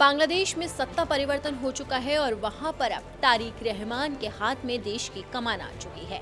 बांग्लादेश में सत्ता परिवर्तन हो चुका है और वहां पर अब तारिक रहमान के हाथ में देश की कमान आ चुकी है।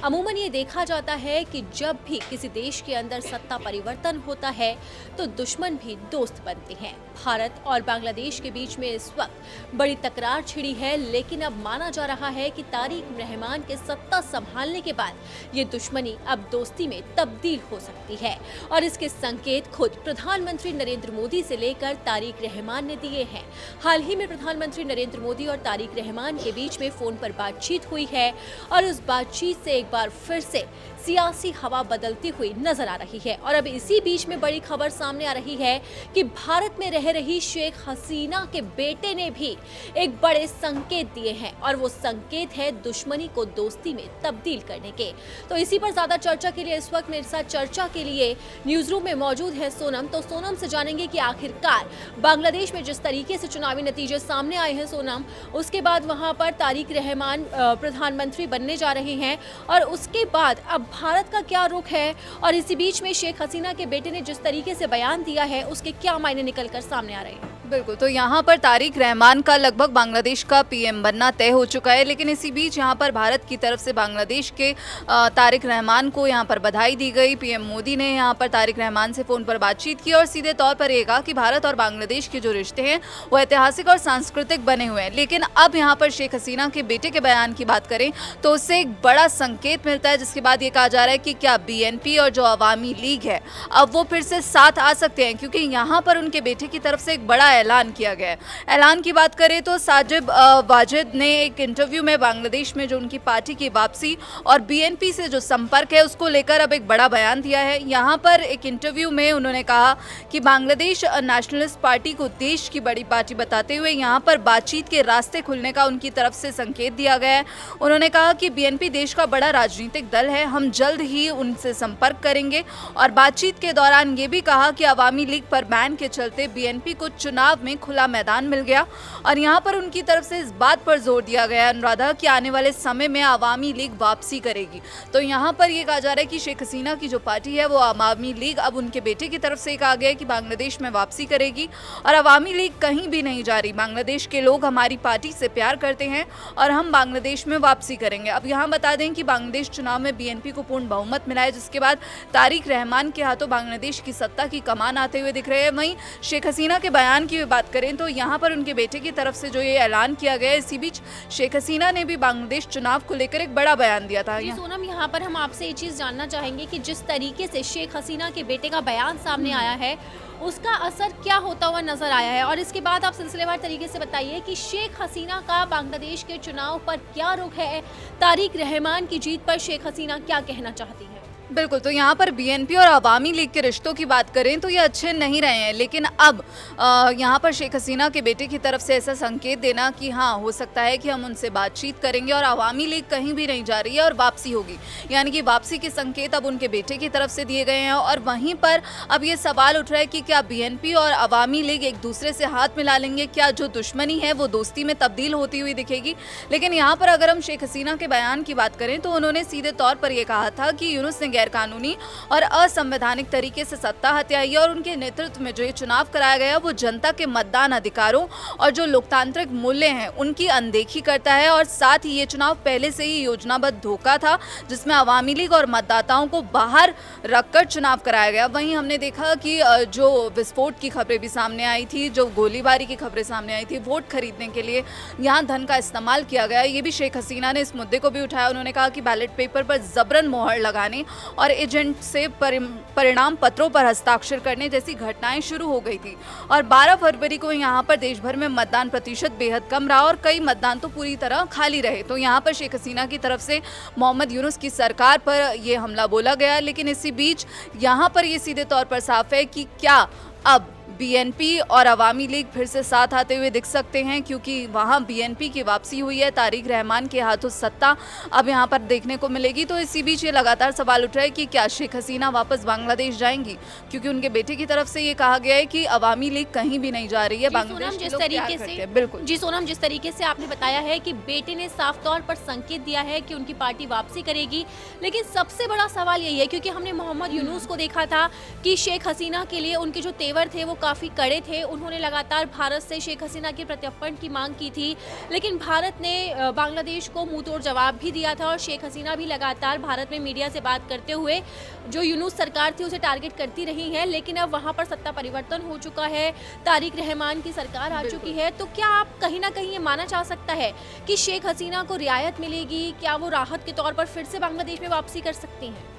अमूमन ये देखा जाता है कि जब भी किसी देश के अंदर सत्ता परिवर्तन होता है तो दुश्मन भी दोस्त बनते हैं। भारत और बांग्लादेश के बीच में इस वक्त बड़ी तकरार छिड़ी है, लेकिन अब माना जा रहा है कि तारिक रहमान के सत्ता संभालने के बाद ये दुश्मनी अब दोस्ती में तब्दील हो सकती है और इसके संकेत खुद प्रधानमंत्री नरेंद्र मोदी से लेकर तारिक रहमान ने दिए हैं। हाल ही में प्रधानमंत्री नरेंद्र मोदी और तारिक रहमान के बीच में फोन पर बातचीत हुई है और उस बातचीत से एक बार फिर से सियासी हवा बदलती हुई नजर आ रही है। और अब इसी बीच में बड़ी खबर सामने आ रही है कि भारत में रह रही शेख हसीना के बेटे ने भी एक बड़े संकेत दिए हैं और वो संकेत है दुश्मनी को दोस्ती में तब्दील करने के। तो इसी पर ज्यादा चर्चा के लिए इस वक्त मेरे साथ चर्चा के लिए न्यूज रूम में मौजूद है सोनम। तो सोनम से जानेंगे कि आखिरकार बांग्लादेश में जिस तरीके से चुनावी नतीजे सामने आए हैं सोनम, उसके बाद वहां पर तारिक रहमान प्रधानमंत्री बनने जा रहे हैं और उसके बाद अब भारत का क्या रुख है और इसी बीच में शेख हसीना के बेटे ने जिस तरीके से बयान दिया है उसके क्या मायने निकलकर सामने आ रहे हैं? बिल्कुल, तो यहाँ पर तारिक रहमान का लगभग बांग्लादेश का पीएम बनना तय हो चुका है, लेकिन इसी बीच यहाँ पर भारत की तरफ से बांग्लादेश के तारिक रहमान को यहाँ पर बधाई दी गई। पीएम मोदी ने यहाँ पर तारिक रहमान से फ़ोन पर बातचीत की और सीधे तौर पर ये कहा कि भारत और बांग्लादेश के जो रिश्ते हैं वो ऐतिहासिक और सांस्कृतिक बने हुए हैं। लेकिन अब यहाँ पर शेख हसीना के बेटे के बयान की बात करें तो उससे एक बड़ा संकेत मिलता है, जिसके बाद ये कहा जा रहा है कि क्या बीएनपी और जो अवामी लीग है अब वो फिर से साथ आ सकते हैं, क्योंकि यहाँ पर उनके बेटे की तरफ से एक बड़ा ऐलान किया गया है। ऐलान की बात करें तो साजिद वाजिद ने एक इंटरव्यू में बांग्लादेश में जो उनकी पार्टी की वापसी और बीएनपी से जो संपर्क है उसको लेकर अब एक बड़ा बयान दिया है। यहाँ पर एक इंटरव्यू में उन्होंने कहा कि बांग्लादेश नेशनलिस्ट पार्टी को देश की बड़ी पार्टी बताते हुए यहाँ पर बातचीत के रास्ते खुलने का उनकी तरफ से संकेत दिया गया है। उन्होंने कहा कि बीएनपी देश का बड़ा राजनीतिक दल है, हम जल्द ही उनसे संपर्क करेंगे और बातचीत के दौरान ये भी कहा कि अवामी लीग पर बैन के चलते बीएनपी को चुनाव में खुला मैदान मिल गया और यहाँ पर उनकी तरफ से इस बात पर जोर दिया गया अनुराधा कि आने वाले समय में अवामी लीग वापसी करेगी। तो यहाँ पर ये कहा जा रहा है कि शेख हसीना की जो पार्टी है वो अवामी लीग अब उनके बेटे की तरफ से कहा गया है कि बांग्लादेश में वापसी करेगी और अवामी लीग कहीं भी नहीं जा रही। बांग्लादेश के लोग हमारी पार्टी से प्यार करते हैं और हम बांग्लादेश में वापसी करेंगे। अब यहाँ बता दें कि बांग्लादेश चुनाव में बीएनपी को पूर्ण बहुमत मिला है, जिसके बाद तारिक रहमान के हाथों बांग्लादेश की सत्ता की कमान आते हुए दिख रहे हैं। वहीं शेख हसीना के बयान की बात करें तो यहाँ पर उनके बेटे की तरफ से जो ये ऐलान किया गया है, इसी बीच शेख हसीना ने भी बांग्लादेश चुनाव को लेकर एक बड़ा बयान दिया था। सोनम, यहाँ पर हम आपसे ये चीज जानना चाहेंगे कि जिस तरीके से शेख हसीना के बेटे का बयान सामने आया है उसका असर क्या होता हुआ नजर आया है, और इसके बाद आप सिलसिलेवार तरीके से बताइए कि शेख हसीना का बांग्लादेश के चुनाव पर क्या रुख है, तारिक रहमान की जीत पर शेख हसीना क्या कहना चाहती है? बिल्कुल, तो यहाँ पर बीएनपी और अवामी लीग के रिश्तों की बात करें तो ये अच्छे नहीं रहे हैं, लेकिन अब यहाँ पर शेख हसीना के बेटे की तरफ से ऐसा संकेत देना कि हाँ हो सकता है कि हम उनसे बातचीत करेंगे और अवामी लीग कहीं भी नहीं जा रही है और वापसी होगी, यानी कि वापसी के संकेत अब उनके बेटे की तरफ से दिए गए हैं। और वहीं पर अब ये सवाल उठ रहा है कि क्या बीएनपी और अवामी लीग एक दूसरे से हाथ मिला लेंगे, क्या जो दुश्मनी है वो दोस्ती में तब्दील होती हुई दिखेगी? लेकिन यहाँ पर अगर हम शेख हसीना के बयान की बात करें तो उन्होंने सीधे तौर पर यह कहा था कि यूनुस ने गैर कानूनी और असंवैधानिक तरीके से सत्ता हथियाई और उनके नेतृत्व में जो ये चुनाव कराया गया वो जनता के मतदान अधिकारों और जो लोकतांत्रिक मूल्य हैं उनकी अनदेखी करता है और साथ ही ये चुनाव पहले से ही योजनाबद्ध धोखा था जिसमें अवामी लीग और मतदाताओं को बाहर रखकर चुनाव कराया गया। वहीं हमने देखा कि जो विस्फोट की खबरें भी सामने आई थी, जो गोलीबारी की खबरें सामने आई थी, वोट खरीदने के लिए यहाँ धन का इस्तेमाल किया गया, ये भी शेख हसीना ने इस मुद्दे को भी उठाया। उन्होंने कहा कि बैलेट पेपर पर जबरन मोहर लगाने और एजेंट से परिणाम पत्रों पर हस्ताक्षर करने जैसी घटनाएं शुरू हो गई थी और 12 फरवरी को यहाँ पर देश भर में मतदान प्रतिशत बेहद कम रहा और कई मतदान तो पूरी तरह खाली रहे। तो यहाँ पर शेख हसीना की तरफ से मोहम्मद यूनुस की सरकार पर यह हमला बोला गया, लेकिन इसी बीच यहाँ पर ये सीधे तौर पर साफ है कि क्या अब बीएनपी और अवामी लीग फिर से साथ आते हुए दिख सकते हैं, क्योंकि वहां बीएनपी की वापसी हुई है, तारिक रहमान के हाथों सत्ता अब यहां पर देखने को मिलेगी। तो इसी बीच ये लगातार सवाल उठ रहा है कि क्या शेख हसीना वापस बांग्लादेश जाएंगी, क्योंकि उनके बेटे की तरफ से ये कहा गया है कि अवामी लीग कहीं भी नहीं जा रही है, बांग्लादेश जिस तरीके से बिल्कुल जी सोनम, जिस तरीके से आपने बताया है कि बेटे ने साफ तौर पर संकेत दिया है कि उनकी पार्टी वापसी करेगी, लेकिन सबसे बड़ा सवाल यही है क्योंकि हमने मोहम्मद यूनुस को देखा था कि शेख हसीना के लिए उनके जो तेवर थे वो काफ़ी कड़े थे। उन्होंने लगातार भारत से शेख हसीना के प्रत्यर्पण की मांग की थी, लेकिन भारत ने बांग्लादेश को मुंहतोड़ जवाब भी दिया था और शेख हसीना भी लगातार भारत में मीडिया से बात करते हुए जो यूनूस सरकार थी उसे टारगेट करती रही है। लेकिन अब वहाँ पर सत्ता परिवर्तन हो चुका है, तारिक रहमान की सरकार आ चुकी है, तो क्या आप कहीं ना कहीं ये माना जा सकता है कि शेख हसीना को रियायत मिलेगी? क्या वो राहत के तौर पर फिर से बांग्लादेश में वापसी कर सकती हैं?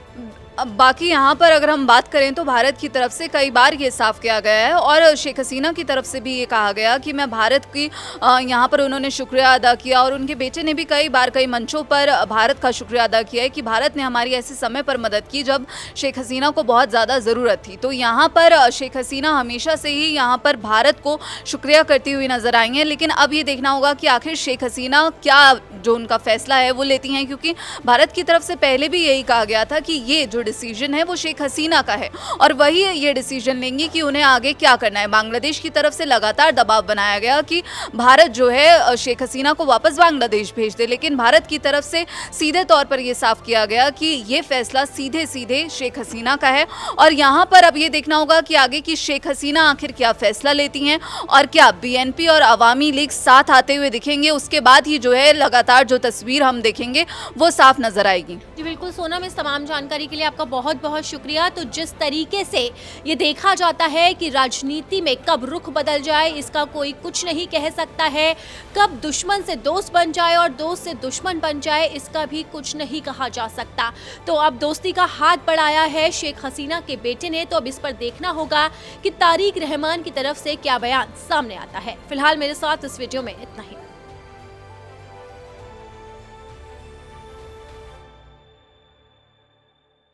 अब बाकी यहाँ पर अगर हम बात करें तो भारत की तरफ से कई बार ये साफ किया गया है और शेख हसीना की तरफ से भी ये कहा गया कि मैं भारत की यहाँ पर उन्होंने शुक्रिया अदा किया और उनके बेटे ने भी कई बार कई मंचों पर भारत का शुक्रिया अदा किया है कि भारत ने हमारी ऐसे समय पर मदद की जब शेख हसीना को बहुत ज़्यादा ज़रूरत थी। तो यहाँ पर शेख हसीना हमेशा से ही यहाँ पर भारत को शुक्रिया करती हुई नजर आई हैं, लेकिन अब ये देखना होगा कि आखिर शेख हसीना क्या जो उनका फैसला है वो लेती हैं, क्योंकि भारत की तरफ से पहले भी यही कहा गया था कि ये जो डिसीजन है वो शेख हसीना का है और वही ये डिसीजन लेंगी कि उन्हें आगे क्या करना है। बांग्लादेश की तरफ से लगातार दबाव बनाया गया कि भारत जो है शेख हसीना को वापस बांग्लादेश भेज दे, लेकिन भारत की तरफ से सीधे तौर पर यह साफ किया गया कि ये फैसला सीधे सीधे शेख हसीना का है और यहाँ पर अब ये देखना होगा कि आगे की शेख हसीना आखिर क्या फैसला लेती हैं और क्या बीएनपी और अवामी लीग साथ आते हुए दिखेंगे। उसके बाद ही जो है लगातार जो तस्वीर हम देखेंगे वो साफ नजर आएगी। जी बिल्कुल सोनम, इस तमाम जानकारी के लिए आपका बहुत बहुत शुक्रिया। तो जिस तरीके से ये देखा जाता है कि राजनीति में कब रुख बदल जाए इसका कोई कुछ नहीं कह सकता है, कब दुश्मन से दोस्त बन जाए और दोस्त से दुश्मन बन जाए इसका भी कुछ नहीं कहा जा सकता। तो अब दोस्ती का हाथ बढ़ाया है शेख हसीना के बेटे ने, तो अब इस पर देखना होगा कि तारिक रहमान की तरफ से क्या बयान सामने आता है। फिलहाल मेरे साथ इस वीडियो में इतना ही।